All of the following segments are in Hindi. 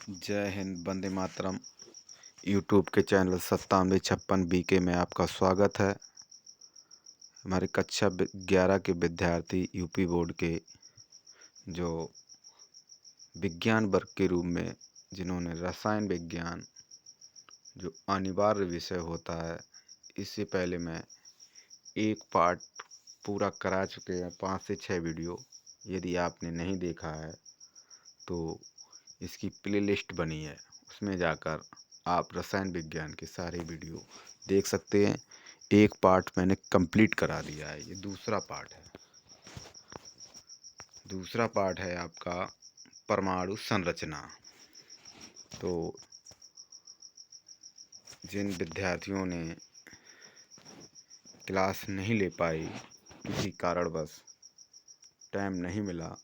जय हिंद, वंदे मातरम। यूट्यूब के चैनल 9756 BK में आपका स्वागत है। हमारे कक्षा 11 के विद्यार्थी यूपी बोर्ड के जो विज्ञान वर्ग के रूप में जिन्होंने रसायन विज्ञान जो अनिवार्य विषय होता है, इससे पहले मैं एक पार्ट पूरा करा चुके हैं, 5 से 6 वीडियो। यदि आपने नहीं देखा है तो इसकी प्लेलिस्ट बनी है, उसमें जाकर आप रसायन विज्ञान के सारे वीडियो देख सकते हैं। एक पार्ट मैंने कंप्लीट करा दिया है, ये दूसरा पार्ट है। दूसरा पार्ट है आपका परमाणु संरचना। तो जिन विद्यार्थियों ने क्लास नहीं ले पाई, किसी कारणवश टाइम नहीं मिला,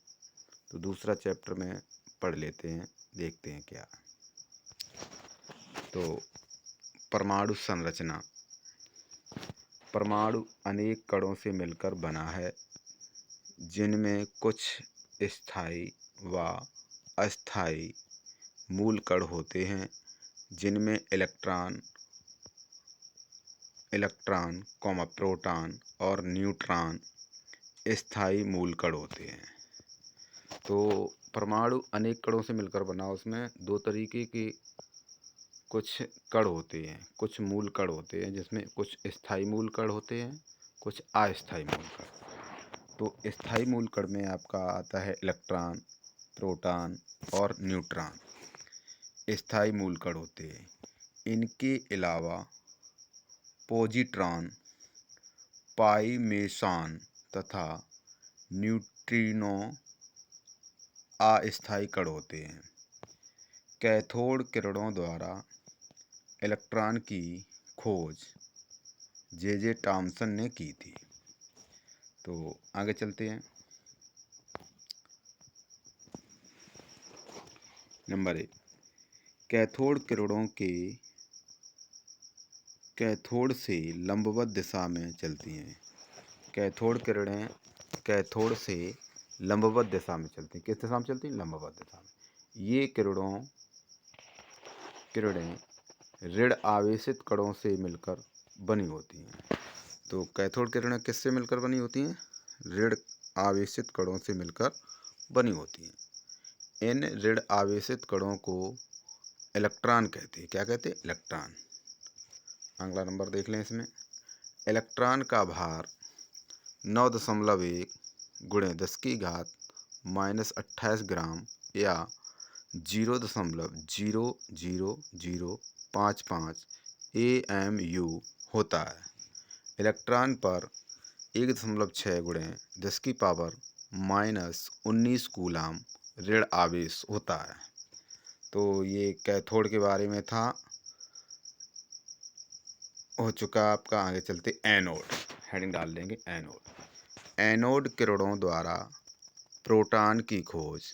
तो दूसरा चैप्टर में पढ़ लेते हैं, देखते हैं क्या। तो परमाणु संरचना। परमाणु अनेक कणों से मिलकर बना है, जिनमें कुछ स्थायी व अस्थायी मूल कण होते हैं, जिनमें इलेक्ट्रॉन, प्रोटॉन और न्यूट्रॉन स्थायी मूल कण होते हैं। तो परमाणु अनेक कणों से मिलकर बना, उसमें दो तरीके के कुछ कण होते हैं, कुछ मूल कण होते हैं, जिसमें कुछ स्थायी मूल कण होते हैं, कुछ अस्थायी मूल कण। तो स्थायी मूल कण में आपका आता है इलेक्ट्रॉन, प्रोटॉन और न्यूट्रॉन, स्थायी मूल कण होते हैं। इनके अलावा पॉजिट्रॉन, पाई मेसॉन तथा न्यूट्रिनो अस्थायी कण होते हैं। कैथोड किरणों द्वारा इलेक्ट्रॉन की खोज जे टॉमसन ने की थी। तो आगे चलते हैं। नंबर 1, कैथोड किरणों के कैथोड से लंबवत दिशा में चलती हैं। कैथोड किरणें कैथोड से लंबवत दिशा में चलती हैं। किस दिशा में चलती हैं? लंबवत दिशा में। ये किरणें ऋण आवेशित कणों से मिलकर बनी होती हैं। तो कैथोड किरणें किससे मिलकर बनी होती हैं? ऋण आवेशित कणों से मिलकर बनी होती हैं। इन ऋण आवेशित कणों को इलेक्ट्रॉन कहते हैं। क्या कहते हैं? इलेक्ट्रॉन। अगला नंबर देख लें इसमें। इलेक्ट्रॉन का भार 9.1 गुणे 10⁻⁻28 ग्राम या 0.00055 AMU होता है। इलेक्ट्रॉन पर 1.6 गुणे 10⁻⁻19 कूलाम ऋण आवेश होता है। तो ये कैथोड के बारे में था, हो चुका आपका। आगे चलते एनोड, हेडिंग डाल देंगे एनोड। एनोड किरणों द्वारा प्रोटॉन की खोज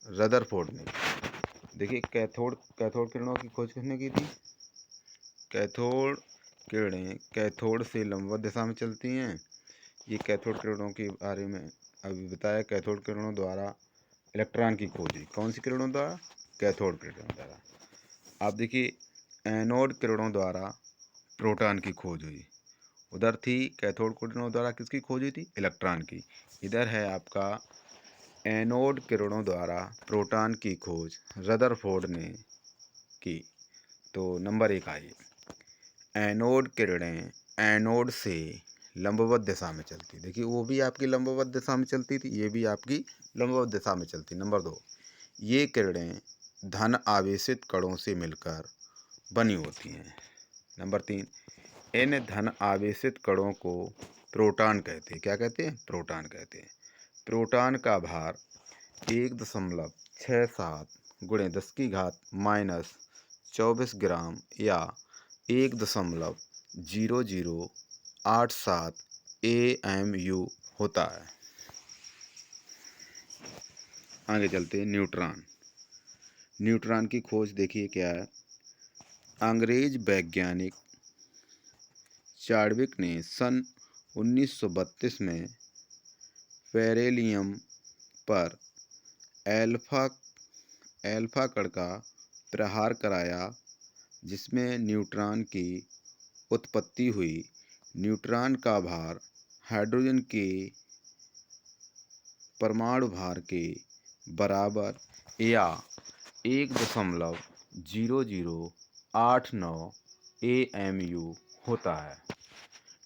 रदरफोर्ड ने। देखिए कैथोड किरणों की खोज किसने की थी? कैथोड किरणें कैथोड से लंबवत दिशा में चलती हैं। ये कैथोड किरणों के बारे में अभी बताया। कैथोड किरणों द्वारा इलेक्ट्रॉन की खोज हुई। कौन सी किरणों द्वारा? कैथोड किरणों द्वारा। आप देखिए एनोड किरणों द्वारा प्रोटॉन की खोज हुई। उधर थी कैथोड किरणों द्वारा किसकी खोज हुई थी? इलेक्ट्रॉन की। इधर है आपका एनोड किरणों द्वारा प्रोटॉन की खोज रदरफोर्ड ने की। तो नंबर 1 आइए। एनोड किरणें एनोड से लंबवत दिशा में चलती। देखिए वो भी आपकी लंबवत दिशा में चलती थी, ये भी आपकी लंबवत दिशा में चलती। नंबर 2, ये किरणें धन आवेशित कणों से मिलकर बनी होती हैं। नंबर 3, इन धन आवेशित कणों को प्रोटॉन कहते हैं। क्या कहते हैं? प्रोटॉन कहते हैं। प्रोटॉन का भार 1.67 गुणे 10⁻⁻24 ग्राम या 1.0087 AMU होता है। आगे चलते हैं न्यूट्रॉन। न्यूट्रॉन की खोज देखिए क्या है। अंग्रेज वैज्ञानिक चार्विक ने सन 1932 में पेरिलियम पर एल्फा कण का प्रहार कराया जिसमें न्यूट्रॉन की उत्पत्ति हुई। न्यूट्रॉन का भार हाइड्रोजन के परमाणु भार के बराबर या 1.0089 AMU होता है।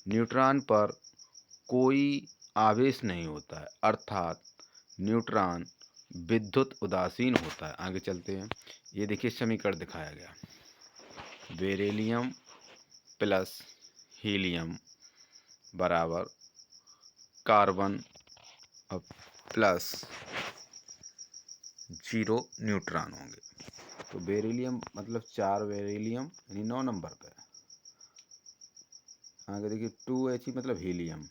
न्यूट्रॉन पर कोई आवेश नहीं होता है, अर्थात न्यूट्रॉन विद्युत उदासीन होता है। आगे चलते हैं। ये देखिए समीकरण दिखाया गया, बेरिलियम प्लस हीलियम बराबर कार्बन प्लस 0 न्यूट्रॉन होंगे। तो बेरिलियम मतलब 4 बेरिलियम यानी 9 नंबर पे। आगे देखिए 2He मतलब हीलियम,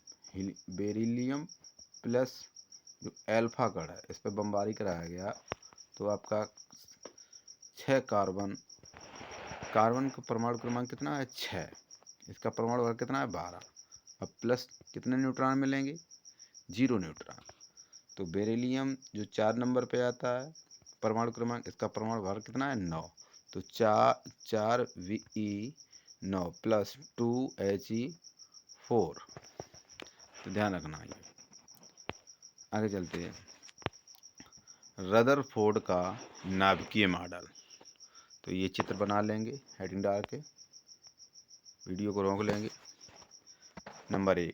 बेरिलियम प्लस जो एल्फा कण है इस पर बमबारी कराया गया तो आपका 6 कार्बन का परमाणु क्रमांक कितना है 6, इसका परमाणु भार कितना है 12। अब प्लस कितने न्यूट्रॉन मिलेंगे 0 न्यूट्रॉन। तो बेरिलियम जो 4 नंबर पे आता है परमाणु क्रमांक, इसका परमाणु भार कितना है 9। तो 4 Ve9 प्लस 2He4। तो ध्यान रखना ये। आगे चलते हैं। रदरफोर्ड का नाभिकीय मॉडल। तो ये चित्र बना लेंगे, हेडिंग डाल के वीडियो को रोक लेंगे। नंबर 1,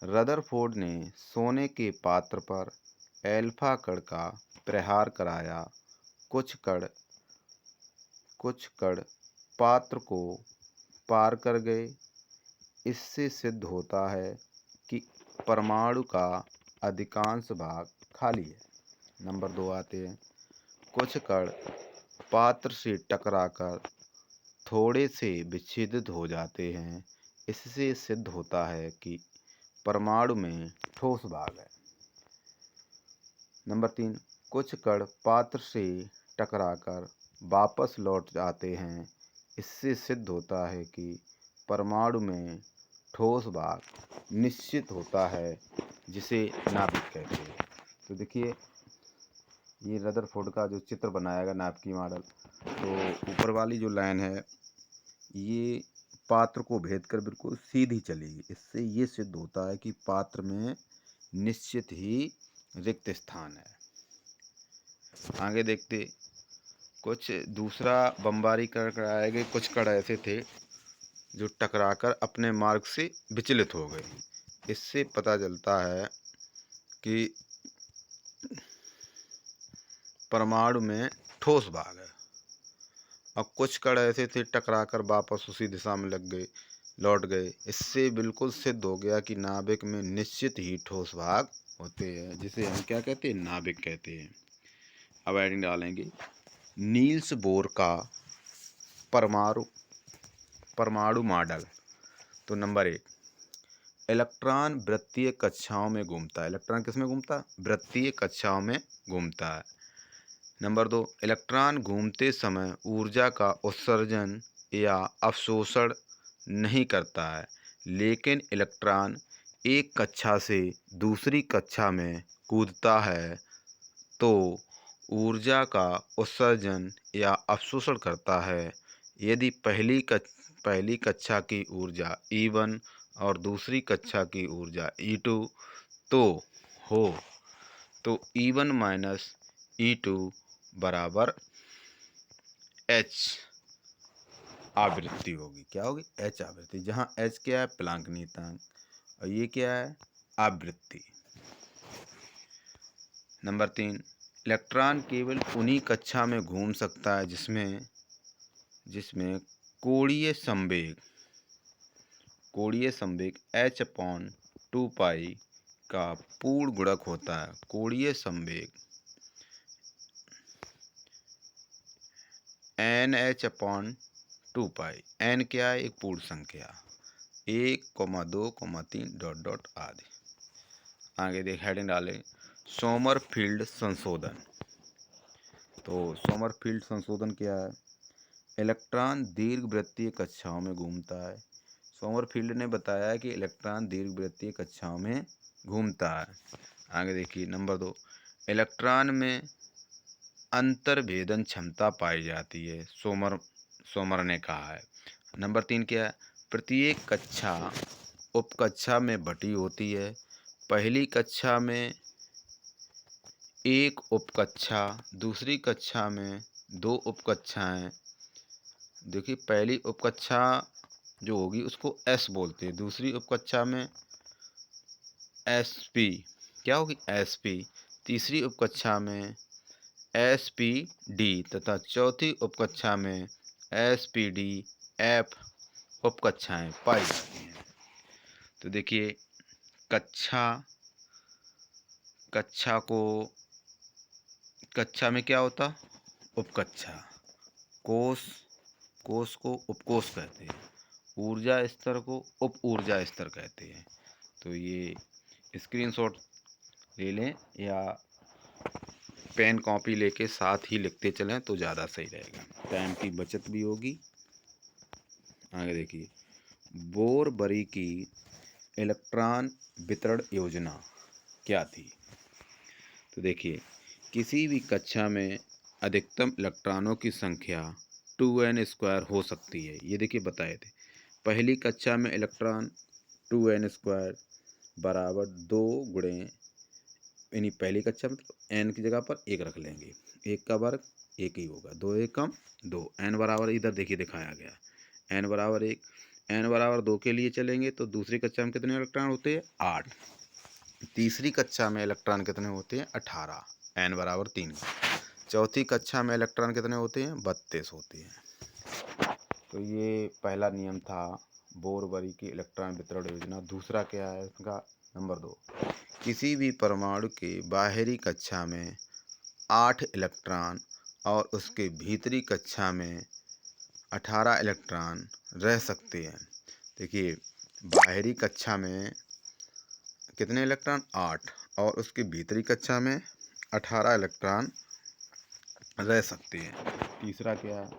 रदरफोर्ड ने सोने के पात्र पर एल्फा कण का प्रहार कराया। कुछ कण पात्र को पार कर गए। इससे सिद्ध होता है कि परमाणु का अधिकांश भाग खाली है। नंबर 2 आते हैं। कुछ कण पात्र से टकराकर थोड़े से विच्छेदित हो जाते हैं। इससे सिद्ध होता है कि परमाणु में ठोस भाग है। नंबर 3, कुछ कण पात्र से टकराकर वापस लौट जाते हैं। इससे सिद्ध होता है कि परमाणु में ठोस भाग निश्चित होता है, जिसे नाभिक कहते हैं। तो देखिए ये रदरफोर्ड का जो चित्र बनाया गया नाभिकीय मॉडल, तो ऊपर वाली जो लाइन है ये पात्र को भेद कर बिल्कुल सीधी चलेगी। इससे ये सिद्ध होता है कि पात्र में निश्चित ही रिक्त स्थान है। आगे देखते, कुछ दूसरा बमबारी कराए गए कुछ कण ऐसे थे जो टकराकर अपने मार्ग से विचलित हो गए। इससे पता चलता है कि परमाणु में ठोस भाग है। अब कुछ कण ऐसे थे टकराकर वापस उसी दिशा में लौट गए। इससे बिल्कुल सिद्ध हो गया कि नाभिक में निश्चित ही ठोस भाग होते हैं, जिसे हम क्या कहते हैं नाभिक कहते हैं। अब हेडिंग डालेंगे, नील्स बोर का परमाणु मॉडल। तो नंबर 1, इलेक्ट्रॉन वृत्तीय कक्षाओं में घूमता है। इलेक्ट्रॉन किस में घूमता है? वृत्तीय कक्षाओं में घूमता है। नंबर 2, इलेक्ट्रॉन घूमते समय ऊर्जा का उत्सर्जन या अवशोषण नहीं करता है, लेकिन इलेक्ट्रॉन एक कक्षा से दूसरी कक्षा में कूदता है तो ऊर्जा का उत्सर्जन या अवशोषण करता है। यदि पहली कक्षा की ऊर्जा E1 और दूसरी कक्षा की ऊर्जा E2 तो हो तो E1 माइनस E2 बराबर H आवृत्ति होगी। क्या होगी? H आवृत्ति, जहाँ H क्या है? प्लांक नियतांक, और ये क्या है? आवृत्ति। नंबर 3, इलेक्ट्रॉन केवल उन्हीं कक्षा में घूम सकता है जिसमें कोणीय संवेग h/2π का पूर्ण गुणक होता है। कोणीय संवेग nh/2π, n क्या है? एक पूर्ण संख्या, 1, 2, 3 ... आदि। आगे देख हेडिंग डालें, सोमरफील्ड संशोधन। तो सोमरफील्ड संशोधन क्या है? इलेक्ट्रॉन दीर्घवृत्तीय कक्षाओं में घूमता है। सोमरफील्ड ने बताया कि इलेक्ट्रॉन दीर्घवृत्तीय कक्षाओं में घूमता है। आगे देखिए नंबर 2, इलेक्ट्रॉन में अंतर्भेदन क्षमता पाई जाती है, सोमर ने कहा है। नंबर 3 क्या है? प्रत्येक कक्षा उपकक्षा में बटी होती है। पहली कक्षा में एक उपकक्षा, दूसरी कक्षा में 2 उपकक्षाएं। देखिए पहली उपकक्षा जो होगी उसको एस बोलते हैं, दूसरी उपकक्षा में एसपी क्या होगी? एसपी। तीसरी उपकक्षा में एसपीडी तथा चौथी उपकक्षा में एसपीडी एफ उपकक्षाएं पाई जाती हैं। तो देखिए कक्षा कक्षा को कक्षा में क्या होता? उपकक्षा। कोश कोश को उपकोश कहते हैं। ऊर्जा स्तर को उप ऊर्जा स्तर कहते हैं। तो ये स्क्रीनशॉट ले लें या पेन कॉपी लेके साथ ही लिखते चलें तो ज़्यादा सही रहेगा, टाइम की बचत भी होगी। आगे देखिए, बोरबरी की इलेक्ट्रॉन वितरण योजना क्या थी? तो देखिए किसी भी कक्षा में अधिकतम इलेक्ट्रॉनों की संख्या 2n² हो सकती है। ये देखिए बताए थे। पहली कक्षा में इलेक्ट्रॉन 2n² बराबर 2 गुणे, यानी पहली कक्षा में n की जगह पर 1 रख लेंगे, 1 का वर्ग 1 ही होगा, 2 एकम 2, n बराबर इधर देखिए दिखाया गया n बराबर 1, n बराबर 2 के लिए चलेंगे तो दूसरी कक्षा में कितने इलेक्ट्रॉन होते हैं? 8। तीसरी कक्षा में इलेक्ट्रॉन कितने होते हैं? 18, n बराबर 3। चौथी कक्षा में इलेक्ट्रॉन कितने होते हैं? 32 होते हैं। तो ये पहला नियम था बोरबरी की इलेक्ट्रॉन वितरण योजना। दूसरा क्या है इसका? नंबर 2, किसी भी परमाणु के बाहरी कक्षा में 8 इलेक्ट्रॉन और उसके भीतरी कक्षा में 18 इलेक्ट्रॉन रह सकते हैं। देखिए बाहरी कक्षा में कितने इलेक्ट्रॉन? 8 और उसके भीतरी कक्षा में 18 इलेक्ट्रॉन रह सकते हैं। तीसरा क्या है?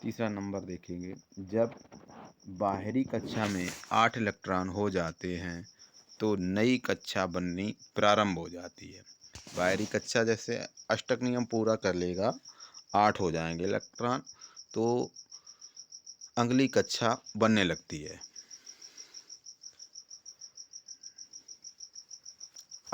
तीसरा नंबर देखेंगे, जब बाहरी कक्षा में 8 इलेक्ट्रॉन हो जाते हैं तो नई कक्षा बननी प्रारंभ हो जाती है। बाहरी कक्षा जैसे अष्टक नियम पूरा कर लेगा, 8 हो जाएंगे इलेक्ट्रॉन तो अगली कक्षा बनने लगती है।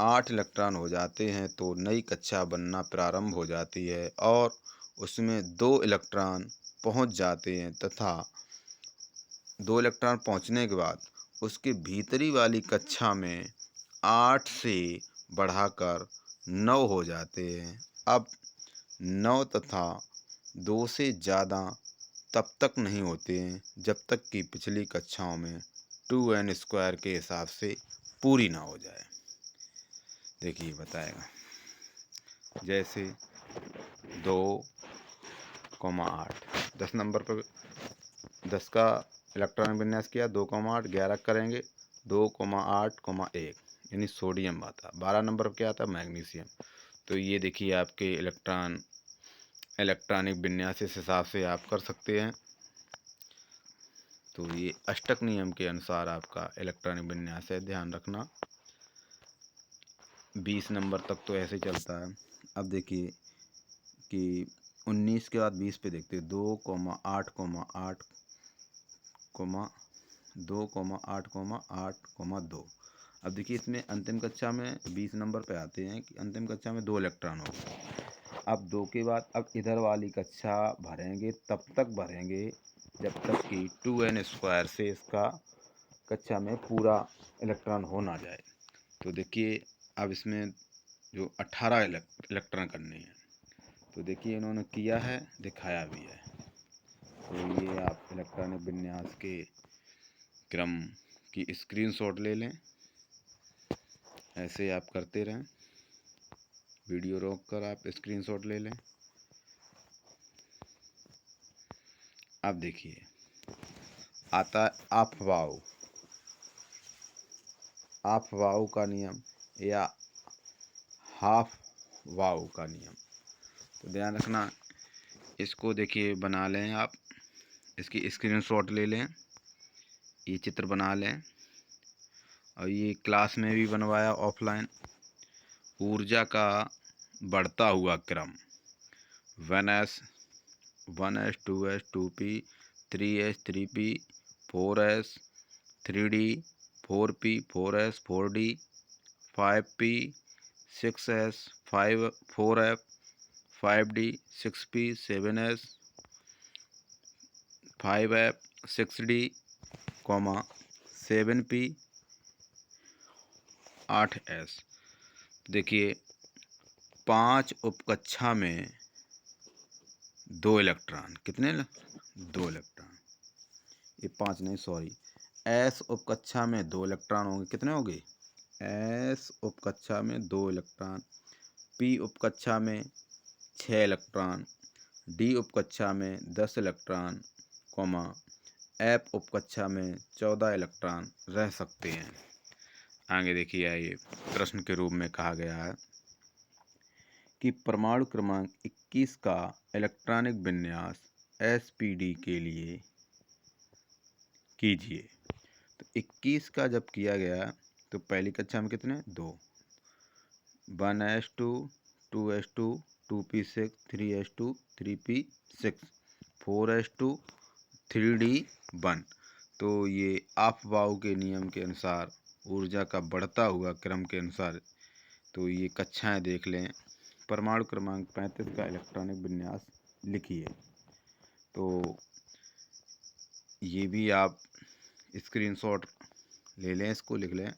8 इलेक्ट्रॉन हो जाते हैं तो नई कक्षा बनना प्रारंभ हो जाती है और उसमें 2 इलेक्ट्रॉन पहुंच जाते हैं तथा 2 इलेक्ट्रॉन पहुंचने के बाद उसके भीतरी वाली कक्षा में 8 से बढ़ाकर 9 हो जाते हैं। अब 9 तथा 2 से ज़्यादा तब तक नहीं होते हैं जब तक कि पिछली कक्षाओं में 2n² के हिसाब से पूरी ना हो जाए। देखिए बताएगा, जैसे 2,8 10 नंबर पर 10 का इलेक्ट्रॉनिक विन्यास किया, 2,8 11 करेंगे, 2,8,1 यानी सोडियम आता। 12 नंबर पर क्या आता? मैग्नीशियम। तो ये देखिए आपके इलेक्ट्रॉनिक विन्यास इस हिसाब से आप कर सकते हैं। तो ये अष्टक नियम के अनुसार आपका इलेक्ट्रॉनिक विन्यास है, ध्यान रखना। 20 नंबर तक तो ऐसे चलता है। अब देखिए कि 19 के बाद 20 पे देखते हैं, 2,8,8, 2,8,8,2। अब देखिए इसमें अंतिम कक्षा में 20 नंबर पे आते हैं कि अंतिम कक्षा में 2 इलेक्ट्रॉन हो गए। अब 2 के बाद अब इधर वाली कक्षा भरेंगे, तब तक भरेंगे जब तक कि 2n² से इसका कक्षा में पूरा इलेक्ट्रॉन हो ना जाए। तो देखिए अब इसमें जो 18 इलेक्ट्रॉन करने हैं, तो देखिए इन्होंने किया है, दिखाया भी है। तो ये आप इलेक्ट्रॉनिक विन्यास के क्रम की स्क्रीनशॉट ले लें, ऐसे आप करते रहें, वीडियो रोक कर आप स्क्रीनशॉट ले लें। अब देखिए आता है ऑफ वाउ का नियम या हाफ वाउ का नियम। तो ध्यान रखना, इसको देखिए बना लें आप, इसकी स्क्रीनशॉट ले लें, ये चित्र बना लें और ये क्लास में भी बनवाया ऑफलाइन। ऊर्जा का बढ़ता हुआ क्रम 1s 1s 2s 2p 3s 3p 4s 3d 4p 4s 4d 5p 6s 5 4f 5d 6p 7s 5f 6d 7p 8s। देखिए 5 उपकक्षा में 2 इलेक्ट्रॉन, कितने 2 इलेक्ट्रॉन, ये 5 नहीं सॉरी, एस उपकक्षा में 2 इलेक्ट्रॉन होंगे, कितने होंगे एस उपकक्षा में 2 इलेक्ट्रॉन, पी उपकक्षा में 6 इलेक्ट्रॉन, डी उपकक्षा में 10 इलेक्ट्रॉन, एफ उपकक्षा में 14 इलेक्ट्रॉन रह सकते हैं। आगे देखिए, आइए प्रश्न के रूप में कहा गया है कि परमाणु क्रमांक 21 का इलेक्ट्रॉनिक विन्यास एसपीडी के लिए कीजिए। तो 21 का जब किया गया तो पहली कक्षा में कितने 2, 1s2 2s2 2p6 3s2 3p6 4s2 3d1। तो ये अफबाउ के नियम के अनुसार ऊर्जा का बढ़ता हुआ क्रम के अनुसार तो ये कक्षाएं देख लें। परमाणु क्रमांक 35 का इलेक्ट्रॉनिक विन्यास लिखिए। तो ये भी आप स्क्रीनशॉट ले लें, इसको लिख लें।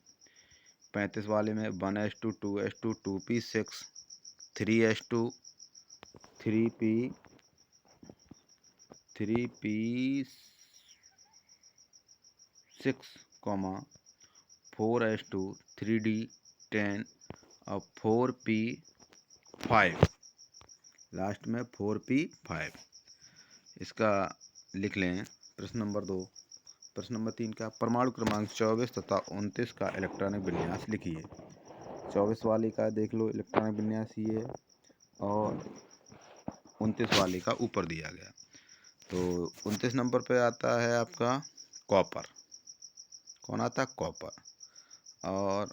35 वाले में 1s2 2s2 2p6 3s2 3p 6 4s2 3d10 और 4p5, लास्ट में 4p5 इसका लिख लें। प्रश्न नंबर 2। प्रश्न नंबर 3 का परमाणु क्रमांक 24 तथा 29 का इलेक्ट्रॉनिक विन्यास लिखिए। 24 वाले का देख लो इलेक्ट्रॉनिक विन्यास ये और 29 वाले का ऊपर दिया गया। तो 29 नंबर पे आता है आपका कॉपर, कौन आता है कॉपर, और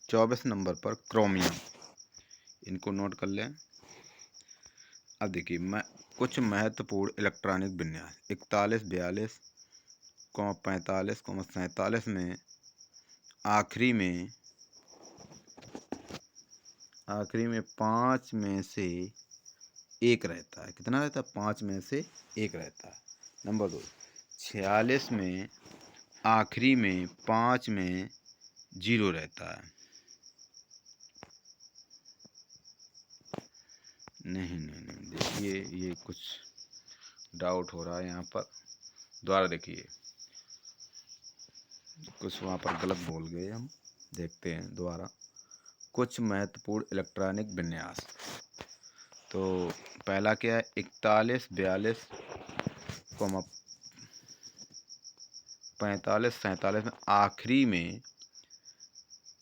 24 नंबर पर क्रोमियम, इनको नोट कर लें। अब देखिए कुछ महत्वपूर्ण इलेक्ट्रॉनिक विन्यास 41 42 45 47 में आखिरी में 5 में से एक रहता है, कितना रहता है 5 में से एक रहता है। नंबर 2 46 में आखिरी में 5 में 0 रहता है। नहीं देखिए ये कुछ डाउट हो रहा है यहाँ पर, दोबारा देखिए कुछ वहाँ पर गलत बोल गए हम, देखते हैं दोबारा। कुछ महत्वपूर्ण इलेक्ट्रॉनिक विन्यास, तो पहला क्या है 41 42 45 47 में आखिरी में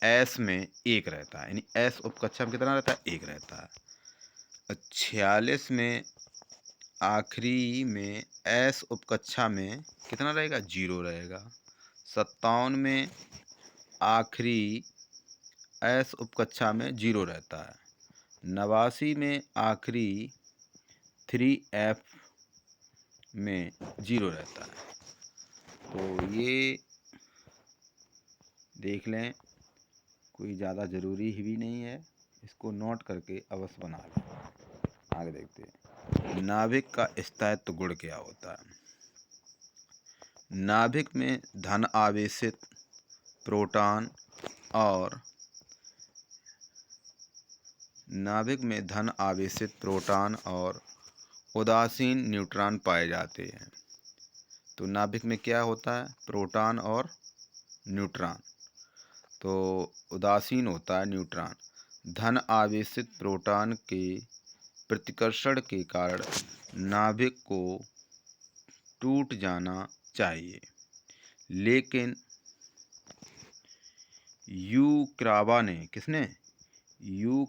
एस में एक रहता है, यानी एस उपकक्षा में कितना रहता है एक रहता है। 46 में आखिरी में एस उपकक्षा में कितना रहेगा 0 रहेगा। 57 में आखिरी एस उपकक्षा में 0 रहता है। 89 में आखिरी 3f में 0 रहता है। तो ये देख लें, कोई ज़्यादा ज़रूरी भी नहीं है, इसको नोट करके अवश्य बना लें। आगे देखते हैं नाभिक का स्थायित्व गुण क्या होता है। नाभिक में धन आवेशित प्रोटॉन और उदासीन न्यूट्रॉन पाए जाते हैं। तो नाभिक में क्या होता है प्रोटॉन और न्यूट्रॉन, तो उदासीन होता है न्यूट्रॉन। धन आवेशित प्रोटॉन के प्रतिकर्षण के कारण नाभिक को टूट जाना चाहिए, लेकिन यू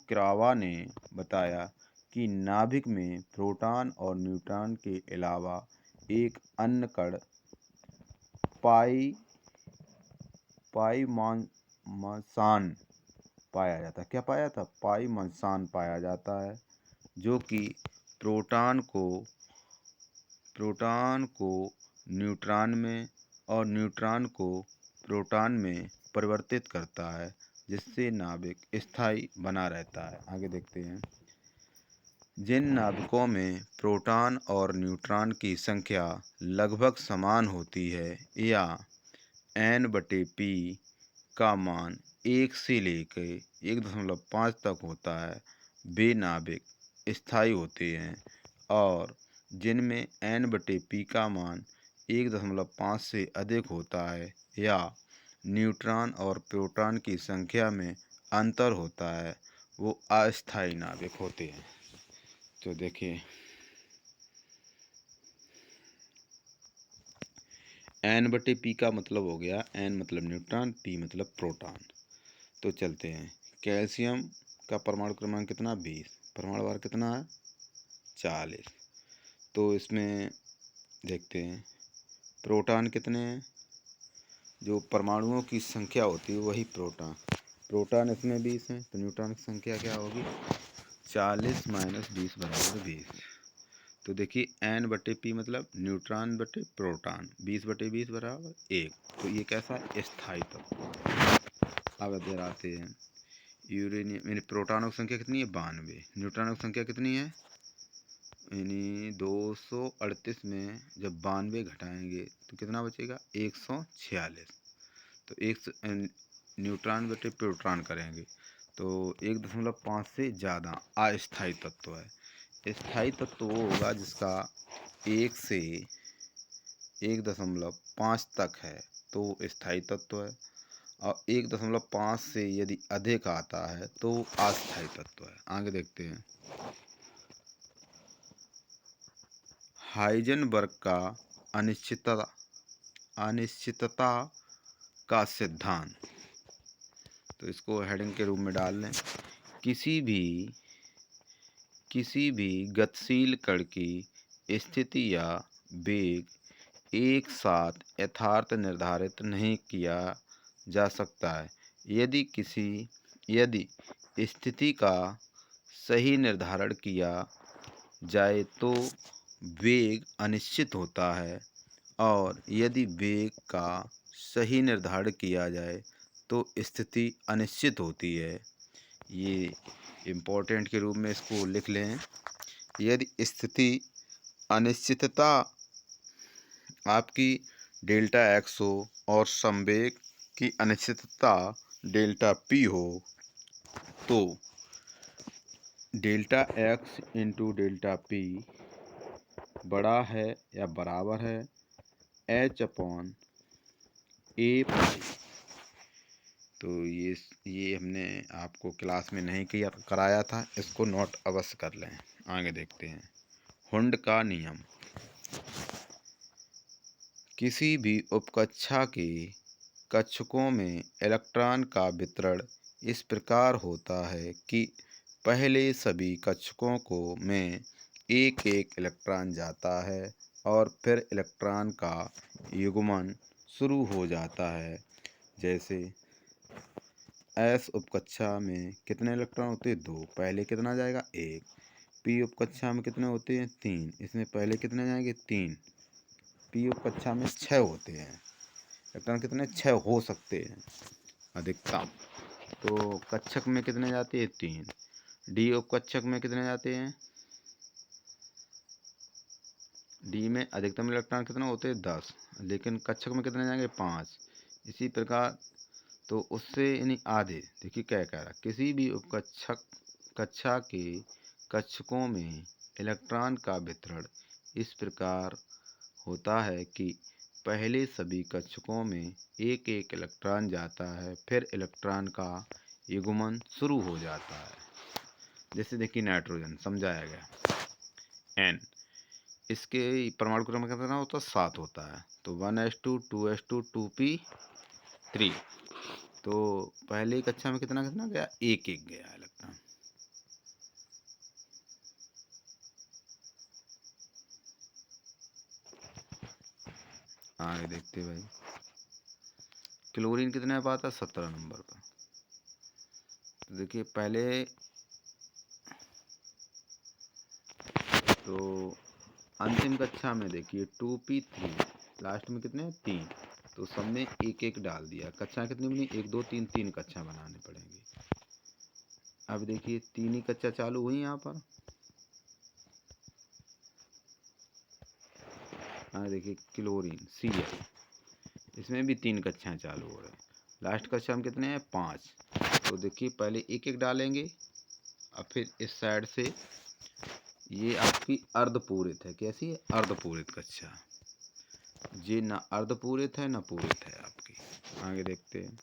क्रावा ने बताया कि नाभिक में प्रोटॉन और न्यूट्रॉन के अलावा एक अन्य कण पाया जाता है। क्या पाया था? पाई मंसान पाया जाता है, जो कि प्रोटॉन को न्यूट्रॉन में और न्यूट्रॉन को प्रोटॉन में परिवर्तित करता है, जिससे नाभिक स्थायी बना रहता है। आगे देखते हैं। जिन नाभिकों में प्रोटॉन और न्यूट्रॉन की संख्या लगभग समान होती है या n/p का मान 1 से लेकर 1.5 तक होता है, वे नाभिक स्थायी होते हैं। और जिनमें n/p का मान 1.5 से अधिक होता है या न्यूट्रॉन और प्रोटॉन की संख्या में अंतर होता है, वो अस्थायी नाभिक होते हैं। तो देखिए, n/p का मतलब हो गया, n मतलब न्यूट्रॉन, p मतलब प्रोटॉन। तो चलते हैं। कैल्शियम का परमाणु क्रमांक कितना? 20। परमाणु भार कितना है? 40। तो इसमें देखते हैं प्रोटॉन कितने हैं। जो परमाणुओं की संख्या होती है वही प्रोटॉन इसमें 20 हैं, तो न्यूट्रॉन की संख्या क्या होगी? 40 - 20 = 20। तो देखिए n/p मतलब न्यूट्रॉन बटे प्रोटॉन, 20/20 = 1। तो ये कैसा है? स्थायी तत्व। अब इधर आते हैं। यूरेनियम यानी प्रोटॉनों की संख्या कितनी है? 92। न्यूट्रॉनों की संख्या कितनी है? यानी 238 में जब 92 घटाएंगे तो कितना बचेगा? 146। तो न्यूट्रॉन बटे प्रोटॉन करेंगे तो 1.5 से ज़्यादा अस्थायी तत्व है। स्थायी तत्व वो होगा जिसका 1 से 1.5 तक है, तो स्थायी तत्व है। और 1.5 से यदि अधिक आता है तो अस्थायी तत्व है। आगे देखते हैं। हाइजेनबर्ग का अनिश्चितता का सिद्धांत, तो इसको हेडिंग के रूप में डाल लें। किसी भी गतिशील कण की स्थिति या वेग एक साथ यथार्थ निर्धारित नहीं किया जा सकता है। यदि स्थिति का सही निर्धारण किया जाए तो वेग अनिश्चित होता है, और यदि वेग का सही निर्धारण किया जाए तो स्थिति अनिश्चित होती है। ये इम्पोर्टेंट के रूप में इसको लिख लें। यदि स्थिति अनिश्चितता आपकी डेल्टा x हो और संवेग की अनिश्चितता डेल्टा p हो, तो डेल्टा x × डेल्टा p बड़ा है या बराबर है h/a²। तो ये हमने आपको क्लास में नहीं कराया था, इसको नोट अवश्य कर लें। आगे देखते हैं। हुंड का नियम। किसी भी उपकक्षा के कक्षकों में इलेक्ट्रॉन का वितरण इस प्रकार होता है कि पहले सभी कक्षकों में एक एक इलेक्ट्रॉन जाता है और फिर इलेक्ट्रॉन का युग्मन शुरू हो जाता है। जैसे एस उपकक्षा में कितने इलेक्ट्रॉन होते हैं? 2। पहले कितना जाएगा? 1। पी उपकक्षा में कितने होते हैं? 3। इसमें पहले कितने जाएंगे? 3। पी उपकक्षा में 6 होते हैं। इलेक्ट्रॉन कितने? 6 हो सकते हैं अधिकतम। तो कक्षक में कितने जाते हैं? 3। डी उपकक्षक में कितने जाते हैं? डी में अधिकतम इलेक्ट्रॉन कितने होते हैं? 10। लेकिन कक्षक में कितने जाएंगे? 5। इसी प्रकार तो उससे यानी आधे। देखिए क्या कह रहा है, किसी भी कक्षा के कक्षकों में इलेक्ट्रॉन का वितरण इस प्रकार होता है कि पहले सभी कक्षकों में एक एक इलेक्ट्रॉन जाता है, फिर इलेक्ट्रॉन का युग्मन शुरू हो जाता है। जैसे देखिए नाइट्रोजन समझाया गया। N इसके परमाणु क्रमांक कितना होता है? 7 होता है। तो 1s2 2s2 2p3। तो पहले कक्षा में कितना कितना गया? एक एक गया इलेक्ट्रॉन। आगे देखते भाई। क्लोरीन कितने पे आता है? 17 नंबर पर। तो देखिए पहले तो अंतिम कक्षा में देखिए 2P3 लास्ट में कितने 3, तो सब में एक एक डाल दिया। कक्षा कितनी बनी 1 2 3 3 कक्षा बनाने पड़ेंगी। अब देखिए 3 ही कक्षा चालू हुई यहाँ पर। हाँ देखिए क्लोरीन Cl, इसमें भी 3 कक्षाएँ चालू हो रही। लास्ट कक्षा में कितने हैं 5। तो देखिए पहले एक एक डालेंगे, और फिर इस साइड से ये आपकी अर्धपूरित है। कैसी है अर्धपूरित कक्षा, ये ना अर्धपूरित है ना पूरित है आपकी। आगे देखते हैं,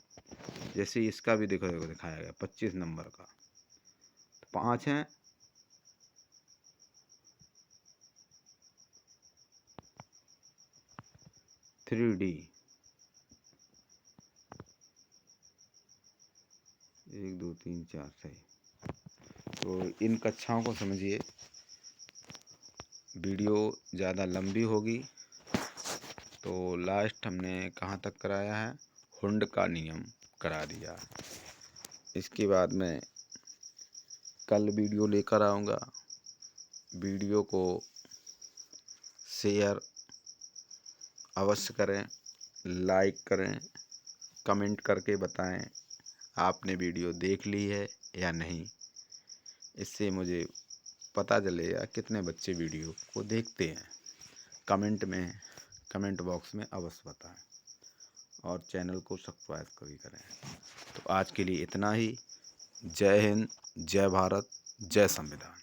जैसे इसका भी देखो देखो दिखाया गया 25 नंबर का, 5 हैं। थ्री डी 1 2 3 4 सही। तो इन कक्षाओं को समझिए, वीडियो ज़्यादा लंबी होगी। तो लास्ट हमने कहाँ तक कराया है, हुंड का नियम करा दिया। इसके बाद में कल वीडियो लेकर आऊँगा। वीडियो को शेयर अवश्य करें, लाइक करें, कमेंट करके बताएं आपने वीडियो देख ली है या नहीं। इससे मुझे पता चलेगा कितने बच्चे वीडियो को देखते हैं। कमेंट बॉक्स में अवश्य बताएं, और चैनल को सब्सक्राइब भी करें। तो आज के लिए इतना ही। जय हिंद, जय भारत, जय संविधान।